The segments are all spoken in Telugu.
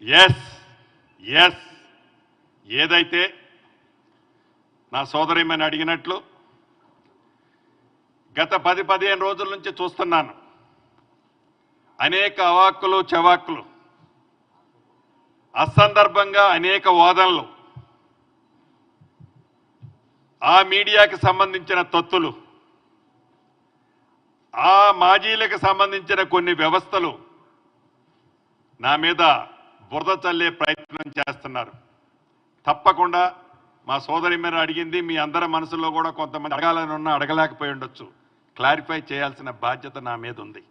ఎస్ ఎస్ ఏదైతే నా సోదరిమని అడిగినట్లు గత 10-15 రోజుల నుంచి చూస్తున్నాను. అనేక అవాక్కులు చవాక్కులు, అసందర్భంగా అనేక వాదనలు, ఆ మీడియాకి సంబంధించిన తొత్తులు, ఆ మాజీలకు సంబంధించిన కొన్ని వ్యవస్థలు నా మీద బురద చల్లే ప్రయత్నం చేస్తున్నారు. తప్పకుండా మా సోదరి మీద అడిగింది మీ అందరి మనసులో కూడా కొంతమంది అడగాలని ఉన్నా అడగలేకపోయి ఉండొచ్చు. క్లారిఫై చేయాల్సిన బాధ్యత నా మీద ఉంది.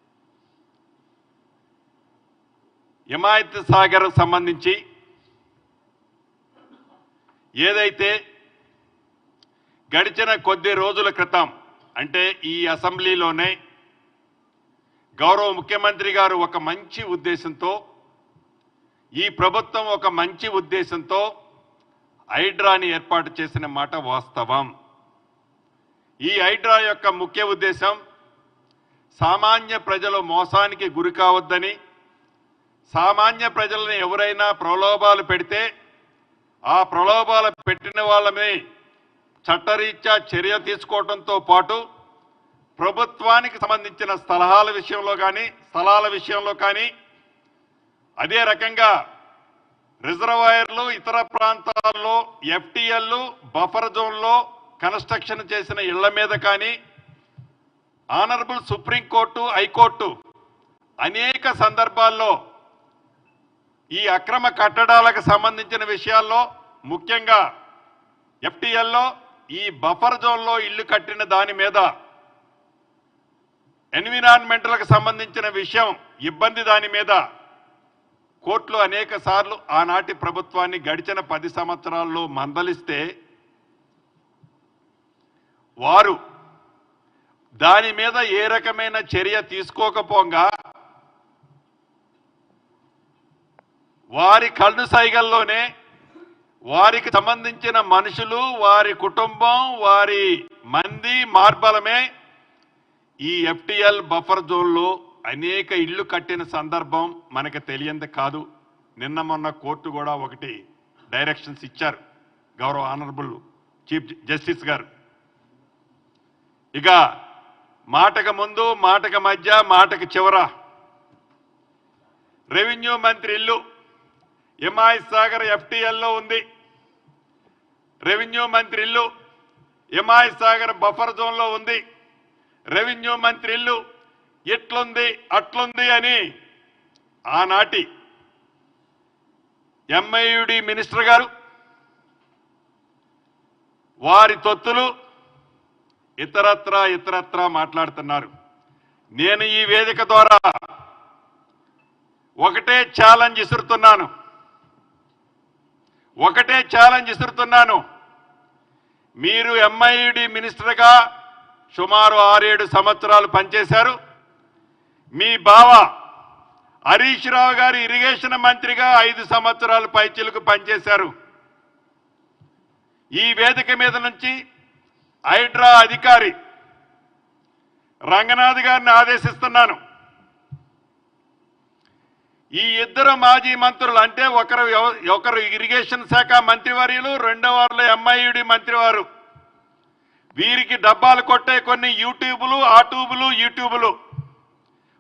హిమాయత్ సాగర్ సంబంధించి ఏదైతే గడిచిన కొద్ది రోజుల క్రితం అంటే ఈ అసెంబ్లీలోనే గౌరవ ముఖ్యమంత్రి గారు ఒక మంచి ఉద్దేశంతో, ఈ ప్రభుత్వం ఒక మంచి ఉద్దేశంతో హైడ్రాని ఏర్పాటు చేసిన మాట వాస్తవం. ఈ హైడ్రా యొక్క ముఖ్య ఉద్దేశం సామాన్య ప్రజలు మోసానికి గురి కావద్దని, సామాన్య ప్రజలను ఎవరైనా ప్రలోభాలు పెడితే ఆ ప్రలోభాలు పెట్టిన వాళ్ళని చట్టరీత్యా చర్య తీసుకోవడంతో పాటు ప్రభుత్వానికి సంబంధించిన స్థలాల విషయంలో కానీ అదే రకంగా రిజర్వాయర్లు, ఇతర ప్రాంతాల్లో ఎఫ్టీఎల్లు, బఫర్ జోన్లో కన్స్ట్రక్షన్ చేసిన ఇళ్ల మీద కానీ ఆనరబుల్ సుప్రీంకోర్టు, హైకోర్టు అనేక సందర్భాల్లో ఈ అక్రమ కట్టడాలకు సంబంధించిన విషయాల్లో, ముఖ్యంగా ఎఫ్టీఎల్లో ఈ బఫర్ జోన్లో ఇల్లు కట్టిన దాని మీద ఎన్విరాన్మెంటల్కి సంబంధించిన విషయం, ఇబ్బంది దాని మీద కోర్టులు అనేక సార్లు ఆనాటి ప్రభుత్వాన్ని గడిచిన 10 సంవత్సరాల్లో మందలిస్తే వారు దాని మీద ఏ రకమైన చర్య తీసుకోకపోగా వారి కళ్ళు సైగల్లోనే వారికి సంబంధించిన మనుషులు, వారి కుటుంబం, వారి మంది మార్బలమే ఈ ఎఫ్టీఎల్ బఫర్ జోన్లో అనేక ఇళ్లు కట్టిన సందర్భం మనకు తెలియంది కాదు. నిన్న మొన్న కోర్టు కూడా ఒకటి డైరెక్షన్స్ ఇచ్చారు గౌరవ ఆనరబుల్ చీఫ్ జస్టిస్ గారు. ఇక మాటకు ముందు, మాటకు మధ్య, మాటకు చివర రెవెన్యూ మంత్రి ఇల్లు హిమాయత్ సాగర్ ఎఫ్టీఎల్లో ఉంది. రెవెన్యూ మంత్రి ఇల్లు హిమాయత్ సాగర్ బఫర్ జోన్లో ఉంది. రెవెన్యూ మంత్రి ఇల్లు ఇట్లుంది అట్లుంది అని ఆనాటి ఎంఐయుడి మినిస్టర్ గారు, వారి తొత్తులు ఇతరత్రా మాట్లాడుతున్నారు. నేను ఈ వేదిక ద్వారా ఒకటే ఛాలెంజ్ ఇస్తున్నాను. మీరు ఎంఐయుడి మినిస్టర్గా సుమారు 6-7 సంవత్సరాలు పనిచేశారు. మీ బావ హరీష్ రావు గారు ఇరిగేషన్ మంత్రిగా 5 సంవత్సరాలు పైచిలకు పనిచేశారు. ఈ వేదిక మీద నుంచి హైడ్రా అధికారి రంగనాథ్ గారిని ఆదేశిస్తున్నాను. ఈ ఇద్దరు మాజీ మంత్రులు అంటే ఒకరు ఇరిగేషన్ శాఖ మంత్రివర్యులు, రెండవ వారిలో ఎంఐయుడి మంత్రివారు, వీరికి డబ్బాలు కొట్టే కొన్ని యూట్యూబులు,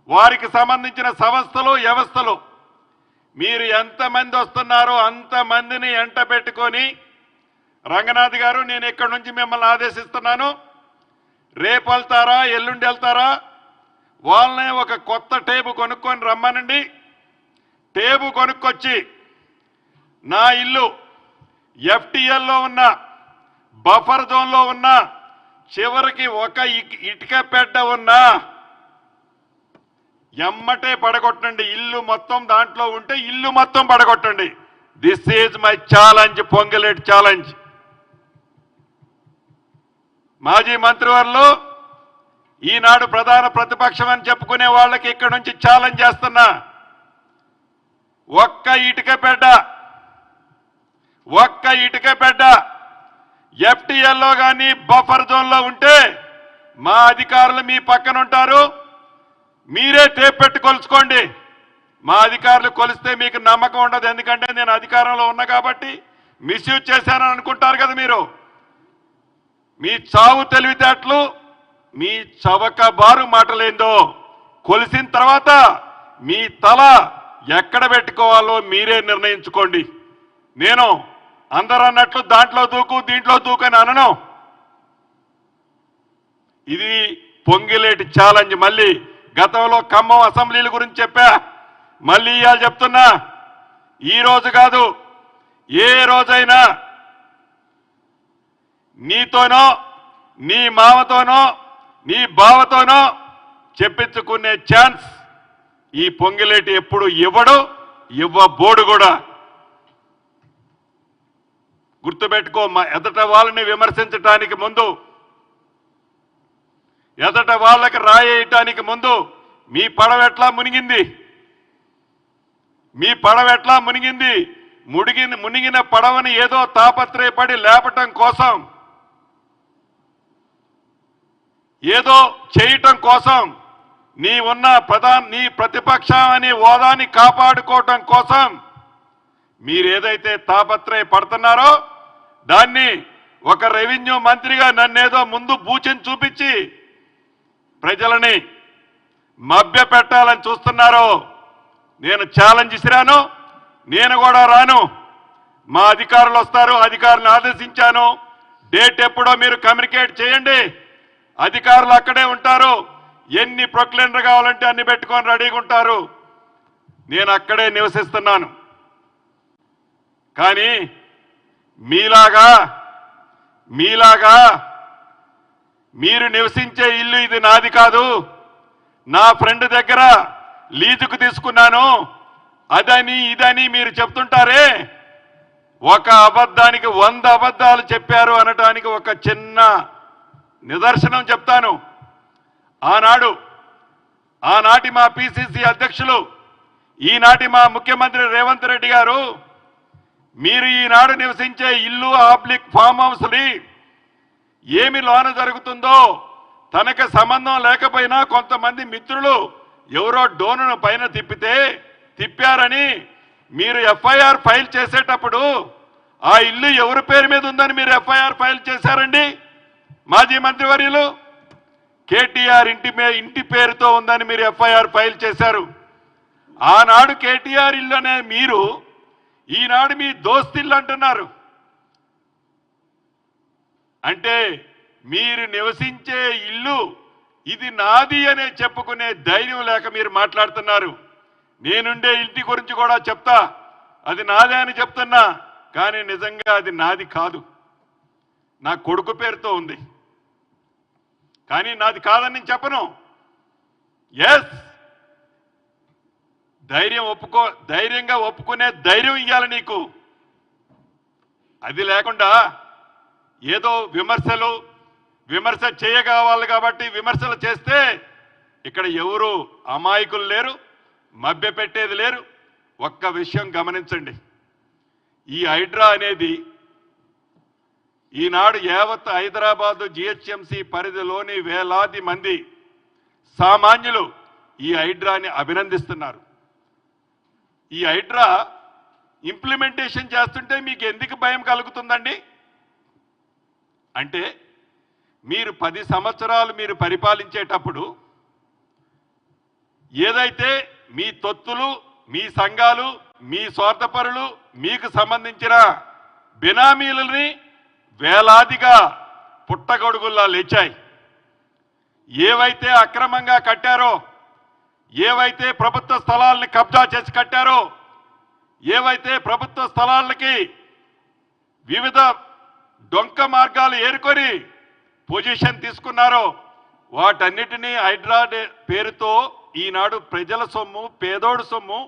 వారికి సంబంధించిన సంస్థలు, వ్యవస్థలు, మీరు ఎంతమంది వస్తున్నారో అంతమందిని ఎంట పెట్టుకొని రంగనాథ్ గారు, నేను ఇక్కడి నుంచి మిమ్మల్ని ఆదేశిస్తున్నాను. రేపు వెళ్తారా, ఎల్లుండి వెళ్తారా, వాళ్ళనే ఒక కొత్త టేబు కొనుక్కొని రమ్మనండి. టేబు కొనుక్కొచ్చి నా ఇల్లు ఎఫ్టీఎల్లో ఉన్న, బఫర్ జోన్లో ఉన్న, చివరికి ఒక ఇటుక పెట్ట ఉన్నా ఎమ్మటే పడగొట్టండి. ఇల్లు మొత్తం దాంట్లో ఉంటే ఇల్లు మొత్తం పడగొట్టండి. This is my challenge, Ponguleti challenge. మాజీ మంత్రివర్యులు, ఈనాడు ప్రధాన ప్రతిపక్షం అని చెప్పుకునే వాళ్ళకి ఇక్కడి నుంచి ఛాలెంజ్ చేస్తున్నా. ఒక్క ఇటుక పెట్ట ఎఫ్టీఎల్లో కానీ బఫర్ జోన్లో ఉంటే మా అధికారులు మీ పక్కన ఉంటారు. మీరే టేప్ పెట్టి కొలుచుకోండి. మా అధికారులు కొలిస్తే మీకు నమ్మకం ఉండదు, ఎందుకంటే నేను అధికారంలో ఉన్నా కాబట్టి మిస్యూజ్ చేశానని అనుకుంటారు కదా మీరు. మీ చావు తెలివితేటలు, మీ చవకబారు మాటలేందో కొలిసిన తర్వాత మీ తల ఎక్కడ పెట్టుకోవాలో మీరే నిర్ణయించుకోండి. నేను అందరూ అన్నట్లు దాంట్లో దూకు దీంట్లో దూకు అని అనను. ఇది పొంగిలేటి ఛాలెంజ్. మళ్ళీ గతంలో ఖమ్మం అసెంబ్లీల గురించి చెప్పా, మళ్ళీ ఇవాళ చెప్తున్నా. ఈ రోజు కాదు, ఏ రోజైనా నీతోనో నీ మామతోనో నీ బావతోనో చెప్పించుకునే ఛాన్స్ ఈ పొంగిలేటి ఎప్పుడు ఇవ్వడు, ఇవ్వబోడు కూడా. గుర్తుపెట్టుకో, ఎదట వాళ్ళని విమర్శించడానికి ముందు, ఎదట వాళ్ళకి రాయేయటానికి ముందు మీ పడవ ఎట్లా మునిగింది, మీ పడవ ఎట్లా మునిగింది, మునిగిన పడవని ఏదో తాపత్రయపడి లేపటం కోసం, ఏదో చేయటం కోసం, నీ ప్రతిపక్షం అనే హోదాని కాపాడుకోవటం కోసం మీరేదైతే తాపత్రయపడుతున్నారో దాన్ని ఒక రెవెన్యూ మంత్రిగా నన్నేదో ముందు బూచిని చూపించి ప్రజలని మభ్య పెట్టాలని చూస్తున్నారో నేను ఛాలెంజ్ ఇసిరాను. నేను కూడా రాను. మా అధికారులు వస్తారు, అధికారులను ఆదేశించాను. డేట్ ఎప్పుడో మీరు కమ్యూనికేట్ చేయండి. అధికారులు అక్కడే ఉంటారు. ఎన్ని ప్రొక్లైనర్ కావాలంటే అన్ని పెట్టుకొని రెడీగా ఉంటారు. నేను అక్కడే నివసిస్తున్నాను. కానీ మీలాగా మీరు నివసించే ఇల్లు ఇది నాది కాదు, నా ఫ్రెండ్ దగ్గర లీజుకు తీసుకున్నాను, అదని ఇదని మీరు చెప్తుంటారే. ఒక అబద్ధానికి 100 అబద్ధాలు చెప్పారు అనటానికి ఒక చిన్న నిదర్శనం చెప్తాను. ఆనాటి మా పిసిసి అధ్యక్షులు, ఈనాటి మా ముఖ్యమంత్రి రేవంత్ రెడ్డి గారు, మీరు ఈనాడు నివసించే ఇల్లు ఆబ్లిక్ ఫామ్ హౌస్ని ఏమి లోన జరుగుతుందో తనకు సంబంధం లేకపోయినా కొంతమంది మిత్రులు ఎవరో డోనును పైన తిప్పారని మీరు ఎఫ్ఐఆర్ ఫైల్ చేసేటప్పుడు ఆ ఇల్లు ఎవరి పేరు మీద ఉందని మీరు ఎఫ్ఐఆర్ ఫైల్ చేశారండి? మాజీ మంత్రివర్యులు కేటీఆర్ ఇంటి పేరుతో ఉందని మీరు ఎఫ్ఐఆర్ ఫైల్ చేశారు. ఆనాడు కేటీఆర్ ఇల్లు అనే మీరు ఈనాడు మీ దోస్తిల్లు అంటున్నారు. అంటే మీరు నివసించే ఇల్లు ఇది నాది అనే చెప్పుకునే ధైర్యం లేక మీరు మాట్లాడుతున్నారు. నేనుండే ఇంటి గురించి కూడా చెప్తా, అది నాదే అని చెప్తున్నా. కానీ నిజంగా అది నాది కాదు, నా కొడుకు పేరుతో ఉంది. కానీ నాది కాదని నేను చెప్పను. ఎస్, ధైర్యంగా ఒప్పుకునే ధైర్యం ఇవ్వాలి నీకు. అది లేకుండా ఏదో విమర్శ చేయగలవాలి కాబట్టి విమర్శలు చేస్తే ఇక్కడ ఎవరు అమాయకులు లేరు, మభ్య పెట్టేది లేరు. ఒక్క విషయం గమనించండి, ఈ హైడ్రా అనేది ఈనాడు యావత్ హైదరాబాదు జిహెచ్ఎంసీ పరిధిలోని వేలాది మంది సామాన్యులు ఈ హైడ్రాని అభినందిస్తున్నారు. ఈ హైడ్రా ఇంప్లిమెంటేషన్ చేస్తుంటే మీకు ఎందుకు భయం కలుగుతుందండి? అంటే మీరు 10 సంవత్సరాలు మీరు పరిపాలించేటప్పుడు ఏదైతే మీ తొత్తులు, మీ సంఘాలు, మీ స్వార్థపరులు, మీకు సంబంధించిన బినామీలని వేలాదిగా పుట్టగొడుగుల్లా లేచాయి. ఏవైతే అక్రమంగా కట్టారో, ఏవైతే ప్రభుత్వ స్థలాలని కబ్జా చేసి కట్టారో, ఏవైతే ప్రభుత్వ స్థలాలకి వివిధ డొంక మార్గాలు ఏరుకొని పొజిషన్ తీసుకున్నారో వాటన్నిటినీ హైడ్రా పేరుతో ఈనాడు ప్రజల సొమ్ము, పేదోడు సొమ్ము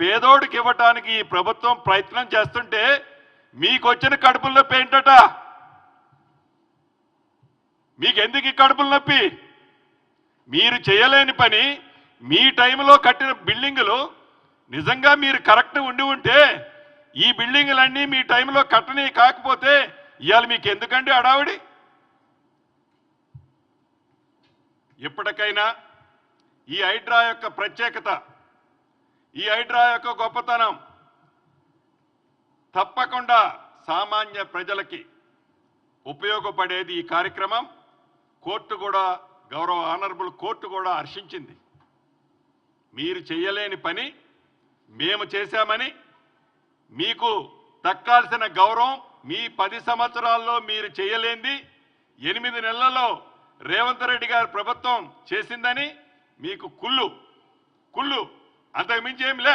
పేదోడికి ఇవ్వటానికి ఈ ప్రభుత్వం ప్రయత్నం చేస్తుంటే మీకొచ్చిన కడుపుల నొప్పి ఏంటట? మీకెందుకు ఈ కడుపుల నొప్పి? మీరు చేయలేని పని, మీ టైంలో కట్టిన బిల్డింగులు నిజంగా మీరు కరెక్ట్ ఉంటే ఈ బిల్డింగులన్నీ మీ టైంలో కట్టని కాకపోతే ఇవాళ మీకు ఎందుకండి అడావిడి? ఇప్పటికైనా ఈ హైడ్రా యొక్క ప్రత్యేకత, ఈ హైడ్రా యొక్క గొప్పతనం తప్పకుండా సామాన్య ప్రజలకి ఉపయోగపడేది ఈ కార్యక్రమం. కోర్టు కూడా, గౌరవ ఆనరబుల్ కోర్టు కూడా హర్షించింది. మీరు చేయలేని పని మేము చేశామని, మీకు దక్కాల్సిన గౌరవం మీ 10 సంవత్సరాల్లో మీరు చేయలేంది 8 నెలల్లో రేవంత్ రెడ్డి గారి ప్రభుత్వం చేసిందని మీకు కుళ్ళు అంతకుమించి ఏం లే.